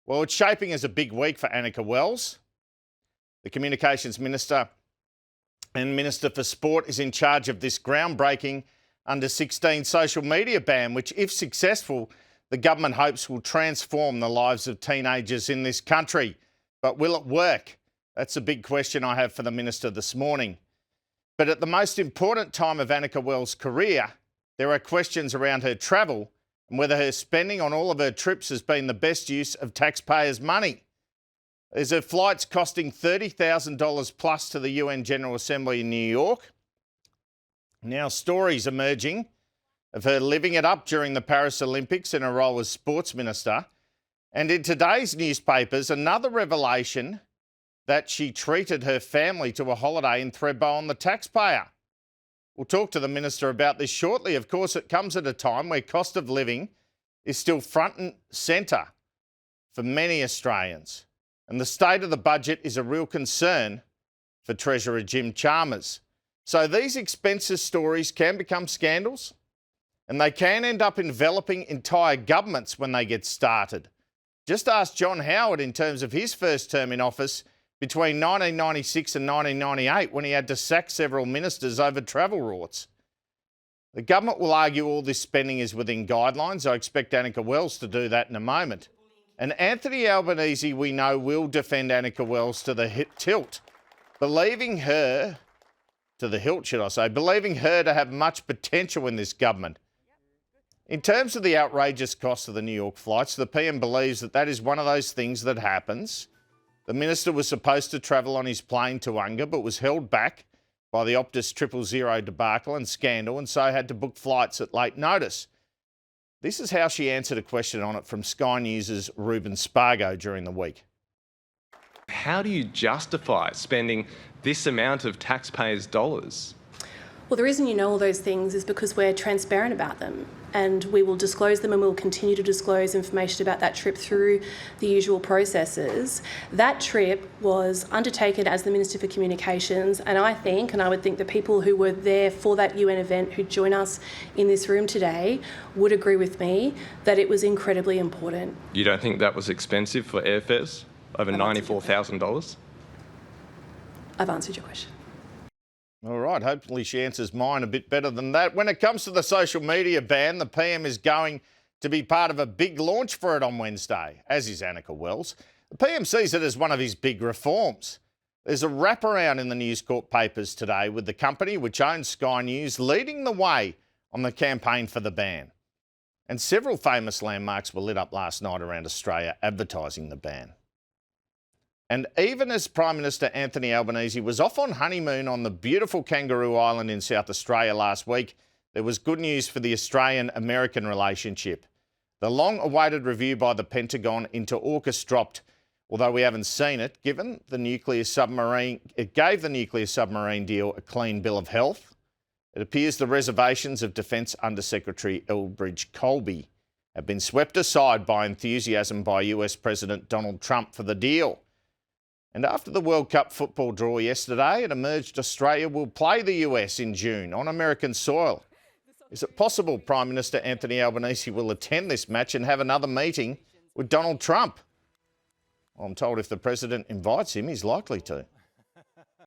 Well, it's shaping as a big week for Anika Wells. The Communications Minister and Minister for Sport is in charge of this groundbreaking under-16 social media ban, which, if successful, the government hopes will transform the lives of teenagers in this country. But will it work? That's a big question I have for the Minister this morning. But at the most important time of Anika Wells' career, there are questions around her travel and whether her spending on all of her trips has been the best use of taxpayers' money. Is her flights costing $30,000 plus to the UN General Assembly in New York? Now stories emerging of her living it up during the Paris Olympics in her role as Sports Minister. And in today's newspapers, another revelation that she treated her family to a holiday in Thredbo on the taxpayer. We'll talk to the Minister about this shortly. Of course, it comes at a time where cost of living is still front and centre for many Australians. And the state of the budget is a real concern for Treasurer Jim Chalmers. So these expenses stories can become scandals, and they can end up enveloping entire governments when they get started. Just ask John Howard in terms of his first term in office between 1996 and 1998, when he had to sack several ministers over travel rorts. The government will argue all this spending is within guidelines. I expect Anika Wells to do that in a moment. And Anthony Albanese, we know, will defend Anika Wells to the tilt, believing her to have much potential in this government. In terms of the outrageous cost of the New York flights, the PM believes that is one of those things that happens. The Minister was supposed to travel on his plane to Unga, but was held back by the Optus 000 debacle and scandal, and so had to book flights at late notice. This is how she answered a question on it from Sky News' Ruben Spargo during the week. How do you justify spending this amount of taxpayers' dollars? Well, the reason you know all those things is because we're transparent about them, and we will disclose them, and we'll continue to disclose information about that trip through the usual processes. That trip was undertaken as the Minister for Communications, and I would think the people who were there for that UN event who join us in this room today would agree with me that it was incredibly important. You don't think that was expensive for airfares? Over $94,000? I've answered your question. All right, hopefully she answers mine a bit better than that. When it comes to the social media ban, the PM is going to be part of a big launch for it on Wednesday, as is Anika Wells. The PM sees it as one of his big reforms. There's a wraparound in the News Corp papers today with the company, which owns Sky News, leading the way on the campaign for the ban. And several famous landmarks were lit up last night around Australia advertising the ban. And even as Prime Minister Anthony Albanese was off on honeymoon on the beautiful Kangaroo Island in South Australia last week, there was good news for the Australian-American relationship. The long-awaited review by the Pentagon into AUKUS dropped, although we haven't seen it, it gave the nuclear submarine deal a clean bill of health. It appears the reservations of Defence Under-Secretary Elbridge Colby have been swept aside by enthusiasm by US President Donald Trump for the deal. And after the World Cup football draw yesterday, it emerged Australia will play the US in June on American soil. Is it possible Prime Minister Anthony Albanese will attend this match and have another meeting with Donald Trump? Well, I'm told if the President invites him, he's likely to.